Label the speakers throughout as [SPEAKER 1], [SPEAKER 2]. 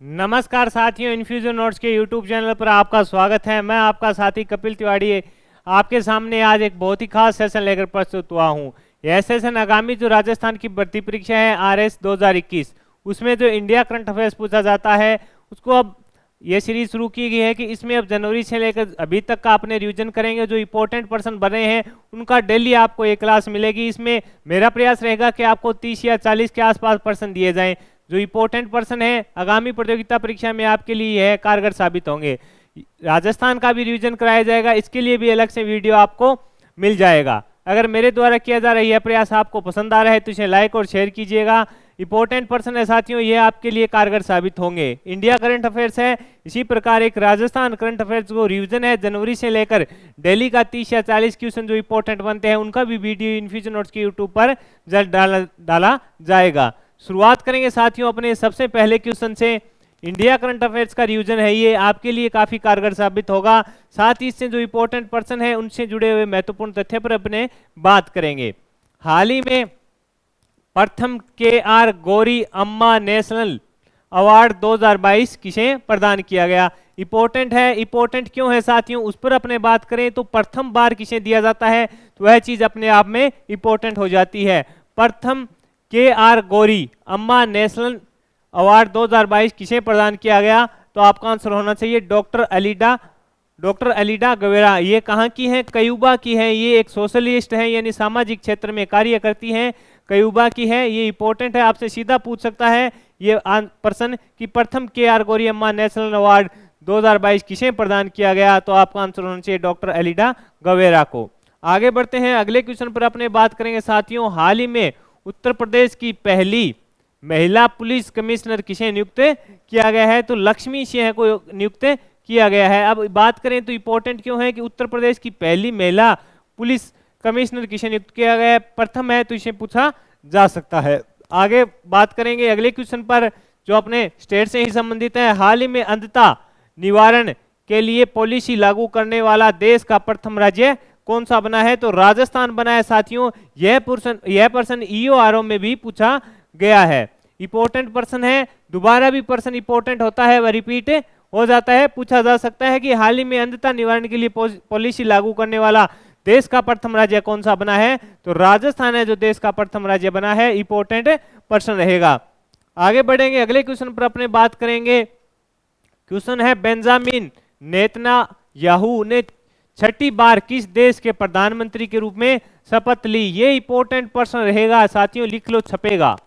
[SPEAKER 1] नमस्कार साथियों, infusion notes के यूट्यूब चैनल पर आपका स्वागत है। मैं आपका साथी कपिल तिवारी आपके सामने आज एक बहुत ही खास सेशन लेकर प्रस्तुत हुआ हूं। यह सेशन आगामी जो राजस्थान की भर्ती परीक्षा है RS 2021 उसमें जो इंडिया करंट अफेयर्स पूछा जाता है उसको अब ये सीरीज शुरू की गई है कि इसमें अब जनवरी से लेकर अभी तक का आपने रिवीजन करेंगे। जो इंपॉर्टेंट पर्सन बने हैं उनका डेली आपको एक क्लास मिलेगी। इसमें मेरा प्रयास रहेगा कि आपको 30 या 40 के आसपास पर्सन दिए जाएं। जो इंपॉर्टेंट पर्सन है आगामी प्रतियोगिता परीक्षा में आपके लिए यह कारगर साबित होंगे। राजस्थान का भी रिवीजन कराया जाएगा, इसके लिए भी अलग से वीडियो आपको मिल जाएगा। अगर मेरे द्वारा किया जा रहा यह प्रयास आपको पसंद आ रहा है तो इसे लाइक और शेयर कीजिएगा। इंपॉर्टेंट पर्सन है साथियों, ये आपके लिए कारगर साबित होंगे। इंडिया करंट अफेयर्स है, इसी प्रकार एक राजस्थान करंट अफेयर्स को रिवीजन है। जनवरी से लेकर डेली का 30 या 40 क्वेश्चन जो इंपॉर्टेंट बनते हैं उनका भी वीडियो इन्फ्यूजन नोट्स के यूट्यूब पर जल्द डाला जाएगा। शुरुआत करेंगे साथियों अपने सबसे पहले क्वेश्चन से। इंडिया करंट अफेयर्स का रिवीजन है, ये आपके लिए काफी कारगर साबित होगा। साथ ही इससे जो इंपॉर्टेंट पर्सन है उनसे जुड़े हुए महत्वपूर्ण तथ्य पर अपने बात करेंगे। हाल ही में प्रथम KR गौरी अम्मा नेशनल अवार्ड 2022 किसे प्रदान किया गया। इंपॉर्टेंट है, इंपॉर्टेंट क्यों है साथियों उस पर अपने बात करें तो प्रथम बार किसे दिया जाता है तो वह चीज अपने आप में इंपॉर्टेंट हो जाती है। प्रथम KR गौरी अम्मा नेशनल अवार्ड 2022 किसे प्रदान किया गया तो आपका आंसर होना चाहिए डॉक्टर अलीडा गवेरा। ये कहाँ की है? कयूबा की है। ये एक सोशलिस्ट है यानी सामाजिक क्षेत्र में कार्य करती हैं, कयूबा की है। ये इंपॉर्टेंट है, आपसे सीधा पूछ सकता है ये पर्सन कि प्रथम KR गौरी अम्मा नेशनल अवार्ड 2022 किसे प्रदान किया गया तो आपका आंसर होना चाहिए डॉक्टर अलीडा गवेरा को। आगे बढ़ते हैं, अगले क्वेश्चन पर अपने बात करेंगे साथियों। हाल ही में उत्तर प्रदेश की पहली महिला पुलिस कमिश्नर किसे नियुक्त किया गया है तो लक्ष्मी सिंह को नियुक्त किया गया है। अब बात करें तो इंपॉर्टेंट क्यों है कि उत्तर प्रदेश की पहली महिला पुलिस कमिश्नर किसे नियुक्त किया गया है, प्रथम है तो इसे पूछा जा सकता है। आगे बात करेंगे अगले क्वेश्चन पर जो अपने स्टेट से ही संबंधित है। हाल ही में अंधता निवारण के लिए पॉलिसी लागू करने वाला देश का प्रथम राज्य कौन सा बना है तो राजस्थान बना है साथियों। यह पर्सन EORO में भी पूछा गया है। इंपॉर्टेंट पर्सन है, दोबारा भी पर्सन इंपॉर्टेंट होता है वह रिपीट हो जाता है। पूछा जा सकता है कि हाल ही में अंधता निवारण के लिए पॉलिसी लागू करने वाला देश का प्रथम राज्य कौन सा बना है तो राजस्थान है जो देश का प्रथम राज्य बना है। इंपॉर्टेंट पर्सन रहेगा। आगे बढ़ेंगे, अगले क्वेश्चन पर अपने बात करेंगे। क्वेश्चन है बेंजामिन नेतन्याहू ने छठी बार किस देश के प्रधानमंत्री के रूप में शपथ ली। ये इंपॉर्टेंट पर्सन रहेगा साथियों, लिख लो, छपेगा,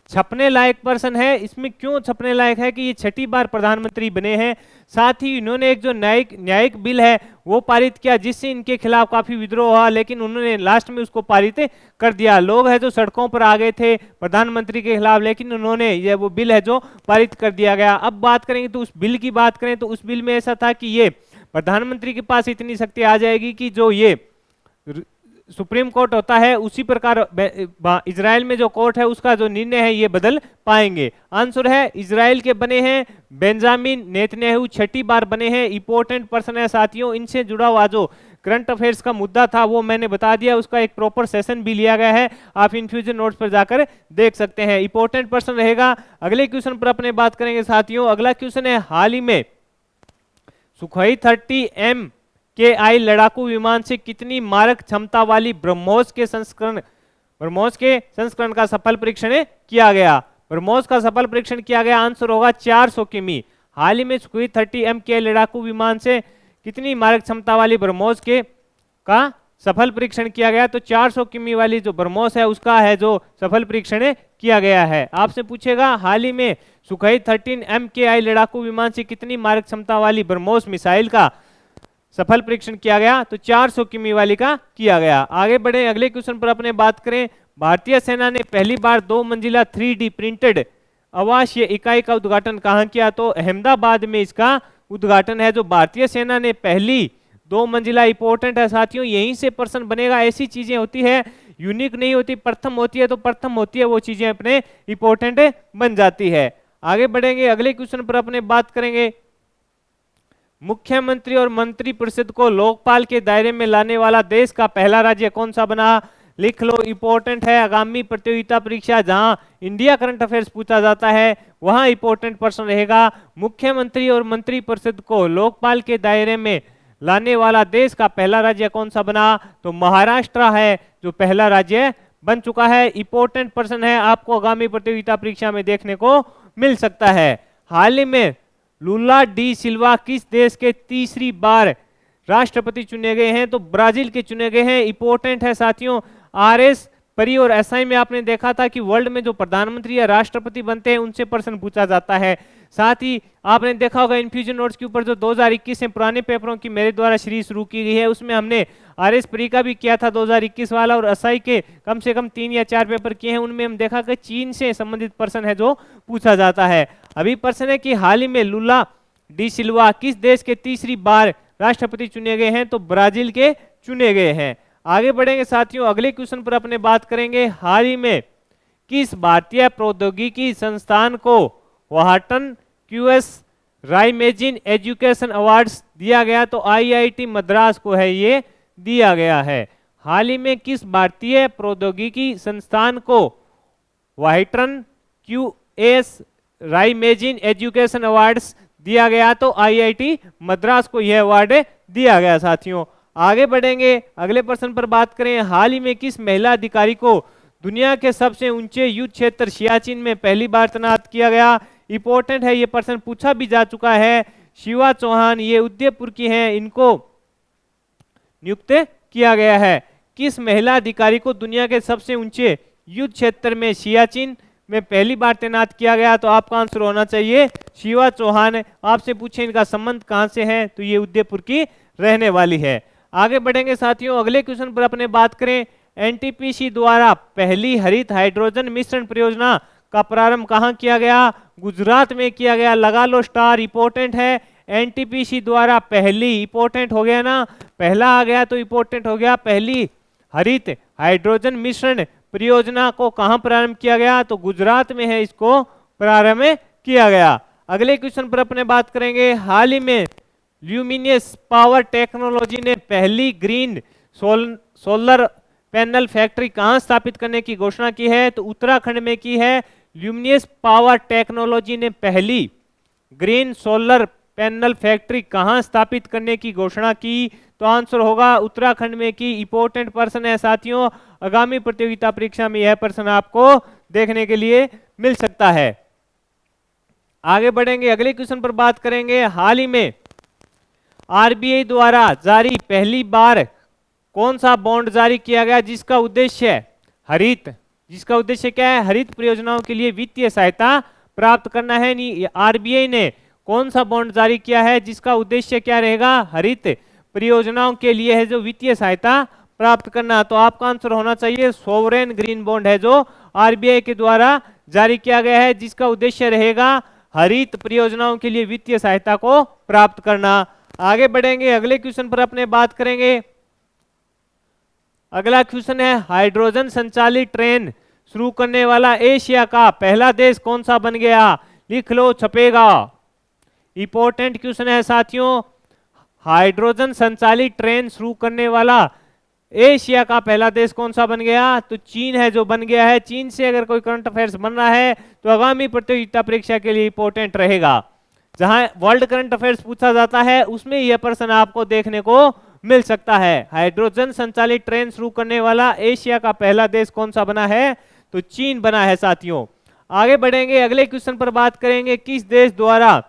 [SPEAKER 1] छपने लायक पर्सन है। इसमें क्यों छपने लायक है कि ये छठी बार प्रधानमंत्री बने हैं। साथ ही इन्होंने एक जो न्यायिक बिल है वो पारित किया जिससे इनके खिलाफ काफी विद्रोह हुआ, लेकिन उन्होंने लास्ट में उसको पारित कर दिया। लोग है जो सड़कों पर आ गए थे प्रधानमंत्री के खिलाफ, लेकिन उन्होंने ये वो बिल है जो पारित कर दिया गया। अब बात करेंगे तो उस बिल की बात करें तो उस बिल में ऐसा था कि ये प्रधानमंत्री के पास इतनी शक्ति आ जाएगी कि जो ये सुप्रीम कोर्ट होता है उसी प्रकार इजराइल में जो कोर्ट है उसका जो निर्णय है ये बदल पाएंगे। आंसर है इजराइल के बने हैं बेंजामिन नेतन्याहू, छठी बार बने हैं। इंपॉर्टेंट पर्सन है साथियों, इनसे जुड़ा हुआ जो करंट अफेयर्स का मुद्दा था वो मैंने बता दिया, उसका एक प्रॉपर सेशन भी लिया गया है, आप इन्फ्यूजन नोट्स पर जाकर देख सकते हैं। इंपॉर्टेंट पर्सन रहेगा। अगले क्वेश्चन पर अपने बात करेंगे साथियों। अगला क्वेश्चन है हाल ही में सुखोई 30 MKI लड़ाकू विमान से कितनी मारक क्षमता वाली ब्रह्मोस के संस्करण का सफल परीक्षण किया गया। ब्रह्मोस का सफल परीक्षण किया गया, आंसर होगा 400 किमी। हाल ही में सुखोई 30 MKI लड़ाकू विमान से कितनी मारक क्षमता वाली ब्रह्मोस का सफल परीक्षण किया गया तो 400 किमी वाली जो ब्रह्मोस है उसका है जो सफल परीक्षण किया गया है। आपसे पूछेगा हाल ही में सुखोई 13 MKI लड़ाकू विमान से कितनी मारक क्षमता वाली ब्रह्मोस मिसाइल का सफल परीक्षण किया गया तो 400 किमी वाली का किया गया। आगे बढ़े, अगले क्वेश्चन पर अपने बात करें। भारतीय सेना ने पहली बार 2 मंजिला 3D प्रिंटेड आवासीय इकाई का उद्घाटन कहाँ किया तो अहमदाबाद में इसका उद्घाटन है। जो भारतीय सेना ने पहली 2 मंजिला, इंपॉर्टेंट है साथियों, यहीं से पर्सन बनेगा। ऐसी चीजें होती है यूनिक नहीं होती, प्रथम होती है तो प्रथम होती है वो चीजें अपने इंपॉर्टेंट बन जाती है। आगे बढ़ेंगे, अगले क्वेश्चन पर अपने बात करेंगे। मुख्यमंत्री और मंत्री परिषद को लोकपाल के दायरे में लाने वाला देश का पहला राज्य कौन सा बना। लिख लो, इंपॉर्टेंट है। आगामी प्रतियोगिता परीक्षा जहां इंडिया करंट अफेयर्स पूछा जाता है वहां इंपॉर्टेंट प्रश्न रहेगा। मुख्यमंत्री और मंत्री परिषद को लोकपाल के दायरे में लाने वाला देश का पहला राज्य कौन सा बना? तो महाराष्ट्र है जो पहला राज्य बन चुका है। इंपॉर्टेंट प्रश्न है, आपको आगामी प्रतियोगिता परीक्षा में देखने को मिल सकता है। हाल ही में लुला डी सिल्वा किस देश के तीसरी बार राष्ट्रपति चुने गए हैं? तो ब्राजील के चुने गए हैं। इंपॉर्टेंट है साथियों। आरएस परी और एसआई में आपने देखा था कि वर्ल्ड में जो प्रधानमंत्री या राष्ट्रपति बनते हैं उनसे प्रश्न पूछा जाता है। साथ ही आपने देखा होगा इन्फ्यूजन नोट्स के ऊपर जो 2021 में पुराने पेपरों की मेरे द्वारा सीरीज शुरू की गई है उसमें हमने आरएस परी का भी किया था 2021 वाला, और एसआई के कम से कम 3 या 4 पेपर किए हैं। उनमें हम देखा कि चीन से संबंधित प्रश्न है जो पूछा जाता है। अभी प्रश्न है कि हाल ही में लुला डी सिल्वा किस देश के तीसरी बार राष्ट्रपति चुने गए हैं? तो ब्राजील के चुने गए हैं। आगे बढ़ेंगे साथियों, अगले क्वेश्चन पर अपने बात करेंगे। हाल ही में किस भारतीय प्रौद्योगिकी संस्थान को वाहटन क्यूएस राइमेजिन एजुकेशन अवार्ड्स दिया गया? तो आईआईटी मद्रास को है ये दिया गया है। हाल ही में किस भारतीय प्रौद्योगिकी संस्थान को वाहटन क्यूएस राइमेजिन एजुकेशन अवार्ड्स दिया गया? तो आईआईटी मद्रास को यह अवार्ड दिया गया साथियों। आगे बढ़ेंगे, अगले प्रश्न पर बात करें। हाल ही में किस महिला अधिकारी को दुनिया के सबसे ऊंचे युद्ध क्षेत्र सियाचिन में पहली बार तैनात किया गया? इंपॉर्टेंट है, ये प्रश्न पूछा भी जा चुका है। शिवा चौहान, ये उदयपुर की हैं, इनको नियुक्त किया गया है। किस महिला अधिकारी को दुनिया के सबसे ऊंचे युद्ध क्षेत्र में सियाचिन में पहली बार तैनात किया गया? तो आपका आंसर होना चाहिए शिवा चौहान। आपसे पूछे इनका संबंध कहां से है? तो ये उदयपुर की रहने वाली है। आगे बढ़ेंगे साथियों, अगले क्वेश्चन पर अपने बात करें। एनटीपीसी द्वारा पहली हरित हाइड्रोजन मिश्रण परियोजना का प्रारंभ कहां किया गया? गुजरात में किया गया। लगा लो स्टार, इंपॉर्टेंट है। एनटीपीसी द्वारा पहली, इंपॉर्टेंट हो गया ना, पहला आ गया तो इंपॉर्टेंट हो गया। पहली हरित हाइड्रोजन मिश्रण परियोजना को कहां प्रारंभ किया गया? तो गुजरात में है, इसको प्रारंभ किया गया। अगले क्वेश्चन पर अपने बात करेंगे। हाल ही में ल्यूमिनियस पावर टेक्नोलॉजी ने पहली ग्रीन सोलर पैनल फैक्ट्री कहां स्थापित करने की घोषणा की है? तो उत्तराखंड में की है। ल्यूमिनियस पावर टेक्नोलॉजी ने पहली ग्रीन सोलर पैनल फैक्ट्री कहां स्थापित करने की घोषणा की? तो आंसर होगा उत्तराखंड में की। इंपॉर्टेंट प्रश्न है साथियों, आगामी प्रतियोगिता परीक्षा में यह प्रश्न आपको देखने के लिए मिल सकता है। आगे बढ़ेंगे, अगले क्वेश्चन पर बात करेंगे। हाल ही में आरबीआई द्वारा जारी पहली बार कौन सा बॉन्ड जारी किया गया जिसका उद्देश्य हरित, जिसका उद्देश्य क्या है? हरित परियोजनाओं के लिए वित्तीय सहायता प्राप्त करना है। आरबीआई ने कौन सा बॉन्ड जारी किया है जिसका उद्देश्य क्या रहेगा? हरित परियोजनाओं के लिए है जो वित्तीय सहायता प्राप्त करना। तो आपका आंसर होना चाहिए सोवरेन ग्रीन बॉन्ड है जो आरबीआई के द्वारा जारी किया गया है, जिसका उद्देश्य रहेगा हरित परियोजनाओं के लिए वित्तीय सहायता को प्राप्त करना। आगे बढ़ेंगे, अगले क्वेश्चन पर अपने बात करेंगे। अगला क्वेश्चन है, हाइड्रोजन संचालित ट्रेन शुरू करने वाला एशिया का पहला देश कौन सा बन गया? लिख लो, छपेगा। इंपॉर्टेंट क्वेश्चन है साथियों। हाइड्रोजन संचालित ट्रेन शुरू करने वाला एशिया का पहला देश कौन सा बन गया? तो चीन है जो बन गया है। चीन से अगर कोई करंट अफेयर्स बन रहा है तो आगामी प्रतियोगिता परीक्षा के लिए इंपॉर्टेंट रहेगा। जहां वर्ल्ड करंट अफेयर्स पूछा जाता है उसमें यह प्रश्न आपको देखने को मिल सकता है। हाइड्रोजन संचालित ट्रेन शुरू करने वाला एशिया का पहला देश कौन सा बना है? तो चीन बना है साथियों। आगे बढ़ेंगे, अगले क्वेश्चन पर बात करेंगे। किस देश द्वारा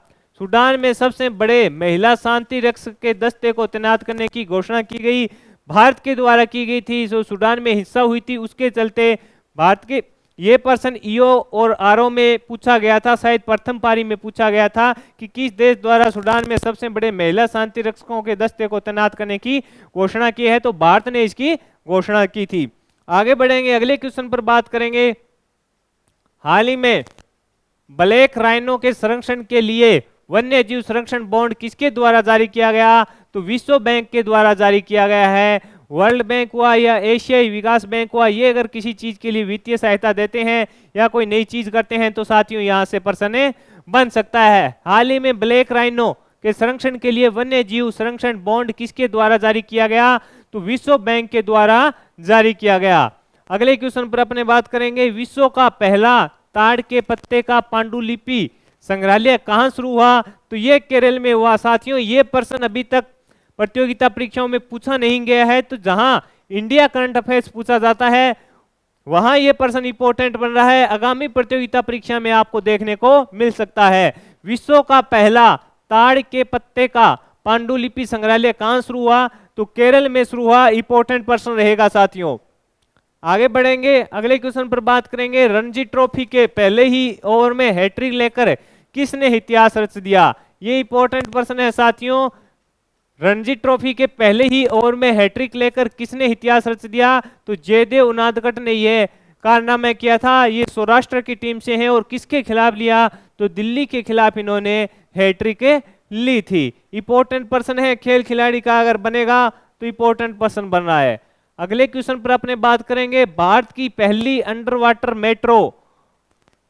[SPEAKER 1] सूडान में सबसे बड़े महिला शांति रक्षक के दस्ते को तैनात करने की घोषणा की गई? भारत के द्वारा की गई थी। जो सूडान में हिंसा हुई थी उसके चलते भारत के ये प्रश्न ईओ और आरओ में पूछा गया था, शायद प्रथम पारी में पूछा गया था कि किस देश द्वारा सूडान में सबसे बड़े महिला शांति रक्षकों के दस्ते को तैनात करने की घोषणा की है? तो भारत ने इसकी घोषणा की थी। आगे बढ़ेंगे, अगले क्वेश्चन पर बात करेंगे। हाल ही में ब्लैक राइनो के संरक्षण के लिए वन्य जीव संरक्षण बॉन्ड किसके द्वारा जारी किया गया? तो विश्व बैंक के द्वारा जारी किया गया है। वर्ल्ड बैंक हुआ या एशियाई विकास बैंक हुआ, ये अगर किसी चीज के लिए वित्तीय सहायता देते हैं या कोई नई चीज करते हैं तो साथियों यहां से प्रश्न बन सकता है। हाल ही में ब्लैक राइनो के संरक्षण के लिए वन्य जीव संरक्षण बॉन्ड किसके द्वारा जारी किया गया? तो विश्व बैंक के द्वारा जारी किया गया। अगले क्वेश्चन पर अपने बात करेंगे, विश्व का पहला ताड़ के पत्ते का पांडुलिपि संग्रहालय कहाँ शुरू हुआ? तो ये केरल में हुआ। साथियों, ये प्रश्न अभी तक प्रतियोगिता परीक्षाओं में पूछा नहीं गया है, तो जहां इंडिया करंट अफेयर्स पूछा जाता है वहां ये प्रश्न इंपॉर्टेंट बन रहा है, आगामी प्रतियोगिता परीक्षा में आपको देखने को मिल सकता है। विश्व का पहला ताड़ के पत्ते का पांडुलिपि संग्रहालय कहां शुरू हुआ? तो केरल में शुरू हुआ। इंपॉर्टेंट प्रश्न रहेगा साथियों। आगे बढ़ेंगे, अगले क्वेश्चन पर बात करेंगे, रणजी ट्रॉफी के पहले ही ओवर में हैट्रिक लेकर किसने इतिहास रच दिया? ये इंपॉर्टेंट प्रश्न है साथियों। रणजी ट्रॉफी के पहले ही ओवर में हैट्रिक लेकर किसने इतिहास रच दिया? तो जयदेव उनादकट ने यह कारनामा किया था। ये सौराष्ट्र की टीम से है और किसके खिलाफ लिया? तो दिल्ली के खिलाफ इन्होंने हैट्रिक ली थी। इंपॉर्टेंट पर्सन है, खेल खिलाड़ी का अगर बनेगा तो इंपॉर्टेंट पर्सन बन रहा है। अगले क्वेश्चन पर अपने बात करेंगे, भारत की पहली अंडर वाटर मेट्रो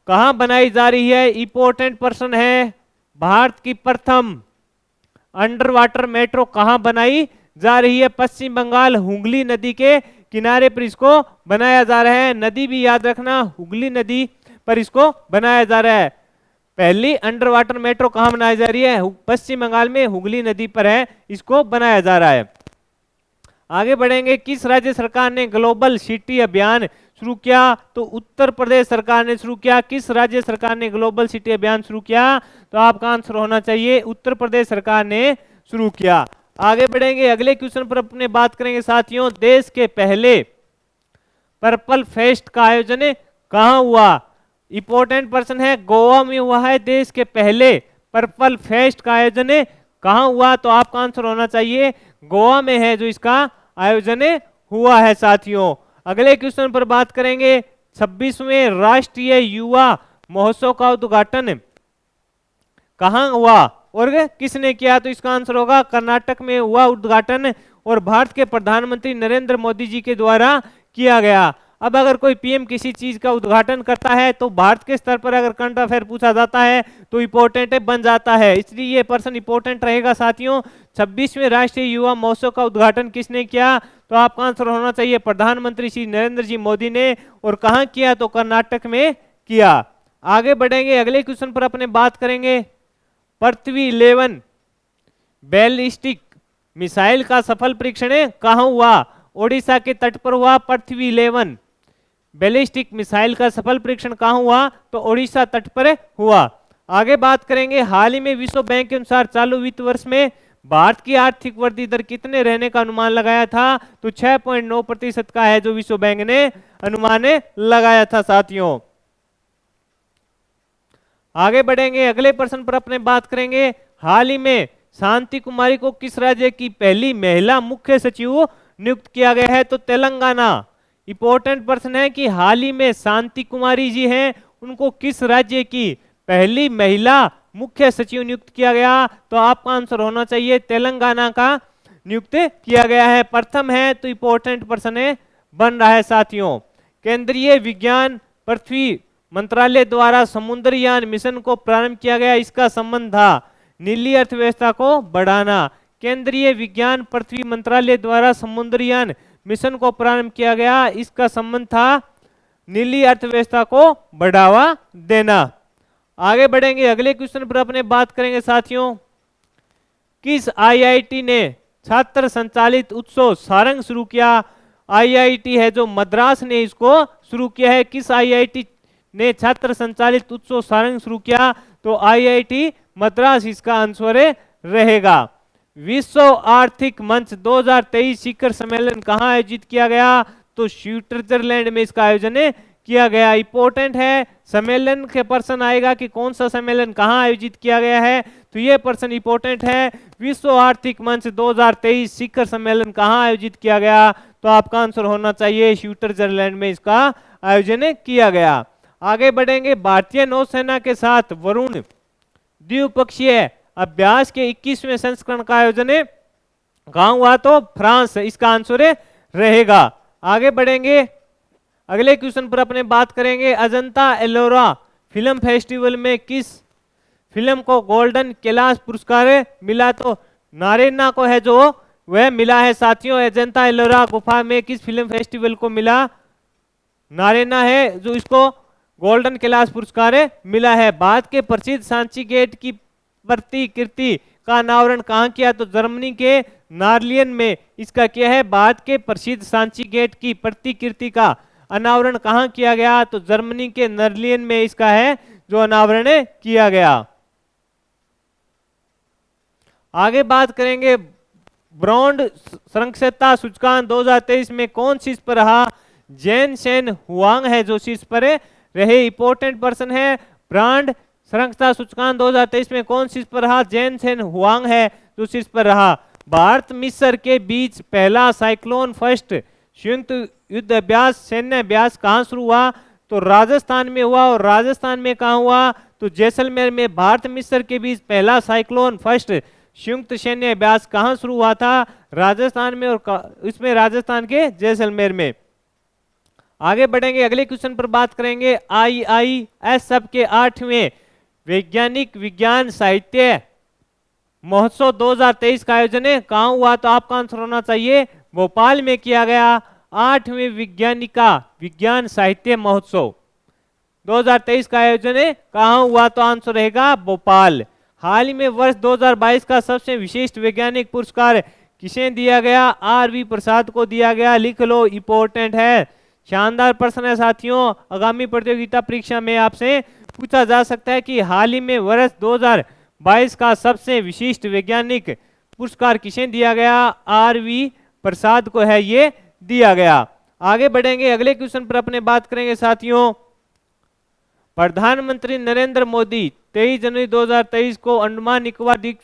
[SPEAKER 1] कहां बनाई जा रही है? इंपॉर्टेंट पर्सन है, भारत की प्रथम अंडर वाटर मेट्रो कहां बनाई जा रही है? पश्चिम बंगाल हुगली नदी के किनारे पर इसको बनाया जा रहा है। नदी भी याद रखना, हुगली नदी पर इसको बनाया जा रहा है। पहली अंडर वाटर मेट्रो कहां बनाई जा रही है? पश्चिम बंगाल में हुगली नदी पर है, इसको बनाया जा रहा है। आगे बढ़ेंगे, किस राज्य सरकार ने ग्लोबल सिटी अभियान शुरू किया? तो उत्तर प्रदेश सरकार ने शुरू किया। किस राज्य सरकार ने ग्लोबल सिटी अभियान शुरू किया? तो आपका आंसर होना चाहिए उत्तर प्रदेश सरकार ने शुरू किया। आगे बढ़ेंगे, अगले क्वेश्चन पर अपने बात करेंगे साथियों, देश के पहले पर्पल फेस्ट का आयोजन कहां हुआ? इंपॉर्टेंट पर्सन है, गोवा में हुआ है देश के पहले पर्पल फेस्ट का आयोजन कहां हुआ? तो आपका आंसर होना चाहिए गोवा में है जो इसका आयोजन हुआ है साथियों। अगले क्वेश्चन पर बात करेंगे, 26वें राष्ट्रीय युवा महोत्सव का उद्घाटन कहां हुआ और किसने किया? तो इसका आंसर होगा कर्नाटक में हुआ उद्घाटन और भारत के प्रधानमंत्री नरेंद्र मोदी जी के द्वारा किया गया। अब अगर कोई पीएम किसी चीज का उद्घाटन करता है तो भारत के स्तर पर अगर करंट अफेयर पूछा जाता है तो इंपॉर्टेंट बन जाता है, इसलिए ये पर्सन इंपॉर्टेंट रहेगा साथियों। 26वें राष्ट्रीय युवा महोत्सव का उद्घाटन किसने किया? तो आपका आंसर होना चाहिए प्रधानमंत्री श्री नरेंद्र जी मोदी ने। और कहां किया? तो कर्नाटक में किया। आगे बढ़ेंगे, अगले क्वेश्चन पर अपने बात करेंगे, पृथ्वी 11 बैलिस्टिक मिसाइल का सफल परीक्षण कहां हुआ? ओडिशा के तट पर हुआ। पृथ्वी 11 बैलिस्टिक मिसाइल का सफल परीक्षण कहां हुआ? तो ओडिशा तट पर हुआ। आगे बात करेंगे, हाल ही में विश्व बैंक के अनुसार चालू वित्त वर्ष में भारत की आर्थिक वृद्धि दर कितने रहने का अनुमान लगाया था? तो 6.9% का है जो विश्व बैंक ने अनुमान लगाया था साथियों। आगे बढ़ेंगे, अगले प्रश्न पर अपने बात करेंगे, हाल ही में शांति कुमारी को किस राज्य की पहली महिला मुख्य सचिव नियुक्त किया गया है? तो तेलंगाना। इंपॉर्टेंट प्रश्न है कि हाल ही में शांति कुमारी जी हैं, उनको किस राज्य की पहली महिला मुख्य सचिव नियुक्त किया गया? तो आपका आंसर होना चाहिए तेलंगाना का नियुक्त किया गया है। प्रथम है तो इंपॉर्टेंट प्रश्न बन रहा है साथियों। केंद्रीय विज्ञान पृथ्वी मंत्रालय द्वारा समुद्रयान मिशन को प्रारंभ किया गया, इसका संबंध था नीली अर्थव्यवस्था को बढ़ाना। केंद्रीय विज्ञान पृथ्वी मंत्रालय द्वारा समुद्रयान मिशन को प्रारंभ किया गया, इसका संबंध था नीली अर्थव्यवस्था को बढ़ावा देना। आगे बढ़ेंगे, अगले क्वेश्चन पर अपने बात करेंगे साथियों, किस आईआईटी ने छात्र संचालित उत्सव सारंग शुरू किया? आईआईटी है जो मद्रास ने इसको शुरू किया है। किस आईआईटी ने छात्र संचालित उत्सव सारंग शुरू किया? तो आईआईटी मद्रास इसका आंसर रहेगा। विश्व आर्थिक मंच 2023 शिखर सम्मेलन कहां आयोजित किया गया? तो स्विट्जरलैंड में इसका आयोजन किया गया। इंपॉर्टेंट है, सम्मेलन के प्रश्न आएगा कि कौन सा सम्मेलन कहां आयोजित किया गया है, तो यह प्रश्न इंपॉर्टेंट है। विश्व आर्थिक मंच 2023 शिखर सम्मेलन कहां आयोजित किया गया? तो आपका आंसर होना चाहिए स्विट्जरलैंड में इसका आयोजन किया गया। आगे बढ़ेंगे, भारतीय नौसेना के साथ वरुण द्विपक्षीय अभ्यास के 21वें संस्करण का आयोजन कहां हुआ? तो फ्रांस इसका आंसर रहेगा। आगे बढ़ेंगे, अगले क्वेश्चन पर अपने बात करेंगे, अजंता एलोरा फिल्म फेस्टिवल में किस फिल्म को गोल्डन कैलाश पुरस्कार मिला? तो नारेना को है जो वह मिला है साथियों। अजंता एलोरा गुफा में किस फिल्म फेस्टिवल को मिला? नारेना है जो इसको गोल्डन कैलाश पुरस्कार मिला है। भारत के प्रसिद्ध सांची गेट की प्रतिकृति का अनावरण कहाँ किया? तो जर्मनी के नार्लियन में इसका क्या है? भारत के प्रसिद्ध सांची गेट की प्रतिकृति का अनावरण कहाँ किया गया? तो जर्मनी के नार्लियन में इसका है जो अनावरण किया गया। आगे बात करेंगे ब्रॉन्ड सदस्यता सूचकांक 2023 में कौन शीर्ष पर रहा? जैन सेन हुआंग है जो शीर्ष पर रहे, इंपोर्टेंट पर्सन है। ब्रांड सदस्यता सूचकांक 2023 में कौन शीर्ष पर रहा? जैन सेन हुआंग है जो शीर्ष पर रहा। भारत मिस्र के बीच पहला साइक्लोन फर्स्ट संयुक्त युद्ध अभ्यास सैन्य अभ्यास कहाँ शुरू हुआ? तो राजस्थान में हुआ। और राजस्थान में कहाँ हुआ? तो जैसलमेर में। भारत मिस्र के बीच पहला साइक्लोन फर्स्ट संयुक्त सैन्य अभ्यास कहाँ शुरू हुआ था? राजस्थान में, और इसमें राजस्थान के जैसलमेर में। आगे बढ़ेंगे, अगले क्वेश्चन पर बात करेंगे। IIS सब के 8वें वैज्ञानिक विज्ञान साहित्य महोत्सव 2023 का आयोजन कहाँ हुआ? तो आपका आंसर होना चाहिए भोपाल में किया गया। 8वें वैज्ञानिका विज्ञान साहित्य महोत्सव 2023 का आयोजन कहाँ हुआ? तो आंसर रहेगा भोपाल। हाल ही में वर्ष 2022 का सबसे विशिष्ट वैज्ञानिक पुरस्कार किसे दिया गया? RV प्रसाद को दिया गया। लिख लो, इंपॉर्टेंट है, शानदार प्रश्न है साथियों। आगामी प्रतियोगिता परीक्षा में आपसे पूछा जा सकता है कि हाल ही में वर्ष 2022 का सबसे विशिष्ट वैज्ञानिक पुरस्कार किसे दिया गया? RV प्रसाद को है ये दिया गया। आगे बढ़ेंगे, अगले क्वेश्चन पर अपने बात करेंगे साथियों। प्रधानमंत्री नरेंद्र मोदी 23 जनवरी 2023 को अंडमान निकोबार द्वीप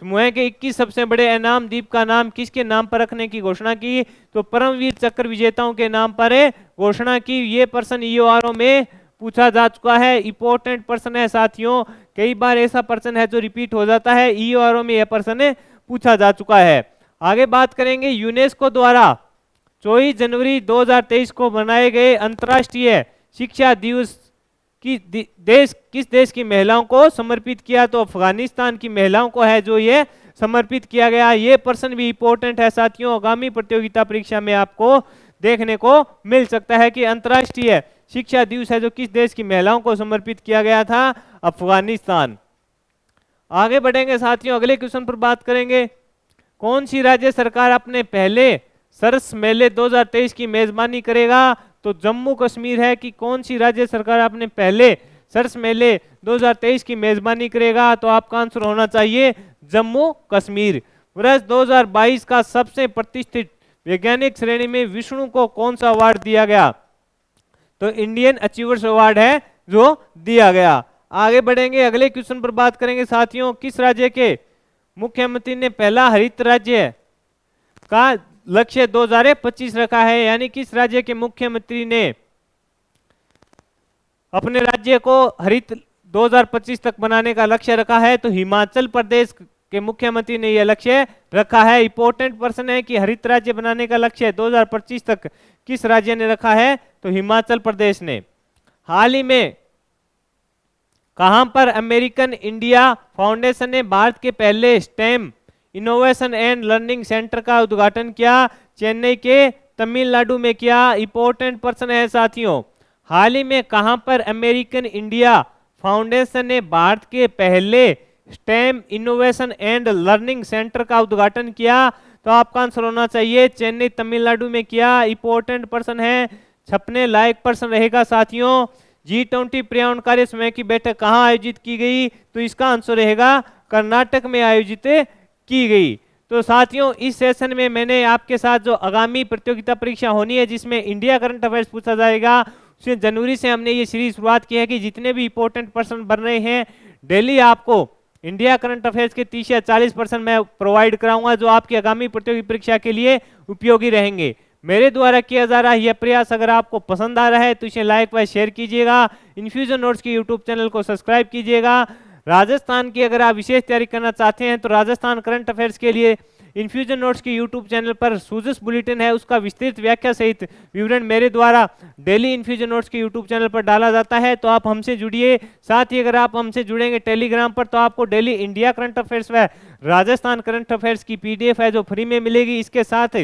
[SPEAKER 1] समूह के 21 सबसे बड़े इनाम द्वीप का नाम किसके नाम पर रखने की घोषणा की? तो परमवीर चक्र विजेताओं के नाम पर घोषणा की। ये प्रश्न EORO में पूछा जा चुका है, इंपॉर्टेंट प्रश्न है साथियों। कई बार ऐसा प्रश्न है जो रिपीट हो जाता है, EORO में यह प्रश्न पूछा जा चुका है। आगे बात करेंगे, यूनेस्को द्वारा 24 जनवरी 2023 को मनाए गए अंतर्राष्ट्रीय शिक्षा दिवस किस देश की महिलाओं को समर्पित किया? तो अफगानिस्तान की महिलाओं को है जो ये समर्पित किया गया। ये प्रश्न भी इंपॉर्टेंट है साथियों, आगामी प्रतियोगिता परीक्षा में आपको देखने को मिल सकता है कि अंतर्राष्ट्रीय शिक्षा दिवस है जो किस देश की महिलाओं को समर्पित किया गया था? अफगानिस्तान। आगे बढ़ेंगे साथियों, अगले क्वेश्चन पर बात करेंगे। कौन सी राज्य सरकार अपने पहले सरस मेले 2023 की मेजबानी करेगा? तो जम्मू कश्मीर है कि कौन सी राज्य सरकार अपने पहले सरस मेले 2023 की मेजबानी करेगा? तो आपका आंसर होना चाहिए जम्मू कश्मीर। वर्ष 2022 का सबसे प्रतिष्ठित वैज्ञानिक श्रेणी में विष्णु को कौन सा अवार्ड दिया गया? तो इंडियन अचीवर्स अवार्ड है जो दिया गया। आगे बढ़ेंगे, अगले क्वेश्चन पर बात करेंगे साथियों। किस राज्य के मुख्यमंत्री ने पहला हरित राज्य का लक्ष्य 2025 रखा है? यानी किस राज्य के मुख्यमंत्री ने अपने राज्य को हरित 2025 तक बनाने का लक्ष्य रखा है? तो हिमाचल प्रदेश के मुख्यमंत्री ने यह लक्ष्य रखा है। इंपॉर्टेंट प्रश्न है कि हरित राज्य बनाने का लक्ष्य 2025 तक किस राज्य ने रखा है? तो हिमाचल प्रदेश ने। हाल ही में कहां पर अमेरिकन इंडिया फाउंडेशन ने भारत के पहले stem innovation and learning centre का उद्घाटन किया? चेन्नई के तमिलनाडु में किया। इंपॉर्टेंट प्रश्न है साथियों, हाल ही में कहां पर अमेरिकन इंडिया फाउंडेशन ने भारत के पहले stem innovation and learning centre का उद्घाटन किया? तो आपका आंसर होना चाहिए चेन्नई तमिलनाडु में किया। इंपॉर्टेंट प्रश्न है, छपने लायक प्रश्न रहेगा साथियों। G20 पर्यावरण कार्य समूह की बैठक कहां आयोजित की गई? तो इसका आंसर रहेगा कर्नाटक में आयोजित की गई। तो साथियों, इस सेशन में मैंने आपके साथ जो आगामी प्रतियोगिता परीक्षा होनी है जिसमें इंडिया करंट अफेयर्स पूछा जाएगा, उसमें जनवरी से हमने ये सीरीज शुरुआत की है कि जितने भी इंपॉर्टेंट प्रश्न बन रहे हैं डेली आपको इंडिया करंट अफेयर्स के 30 या 40% मैं प्रोवाइड कराऊंगा जो आपकी आगामी प्रतियोगी परीक्षा के लिए उपयोगी रहेंगे। मेरे द्वारा किया जा रहा यह प्रयास अगर आपको पसंद आ रहा है तो इसे लाइक व शेयर कीजिएगा। इन्फ्यूजन नोट्स के यूट्यूब चैनल को सब्सक्राइब कीजिएगा। राजस्थान की अगर आप विशेष तैयारी करना चाहते हैं तो राजस्थान करंट अफेयर्स के लिए इन्फ्यूजन नोट्स के यूट्यूब चैनल पर सूजस बुलेटिन है, उसका विस्तृत व्याख्या सहित विवरण मेरे द्वारा डेली इन्फ्यूजन नोट्स के यूट्यूब चैनल पर डाला जाता है। तो आप हमसे जुड़िए। साथ ही अगर आप हमसे जुड़ेंगे टेलीग्राम पर तो आपको डेली इंडिया करंट अफेयर्स व राजस्थान करंट अफेयर्स की PDF है जो फ्री में मिलेगी। इसके साथ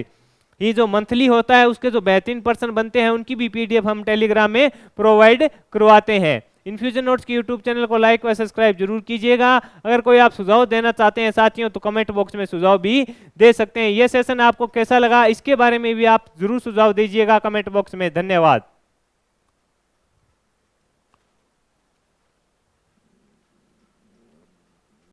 [SPEAKER 1] ये जो मंथली होता है उसके जो बेहतरीन पर्सन बनते हैं उनकी भी पीडीएफ हम टेलीग्राम में प्रोवाइड करवाते हैं। इन्फ्यूजन नोट्स के यूट्यूब चैनल को लाइक व सब्सक्राइब जरूर कीजिएगा। अगर कोई आप सुझाव देना चाहते हैं साथियों तो कमेंट बॉक्स में सुझाव भी दे सकते हैं। यह सेशन आपको कैसा लगा इसके बारे में भी आप जरूर सुझाव दीजिएगा कमेंट बॉक्स में। धन्यवाद।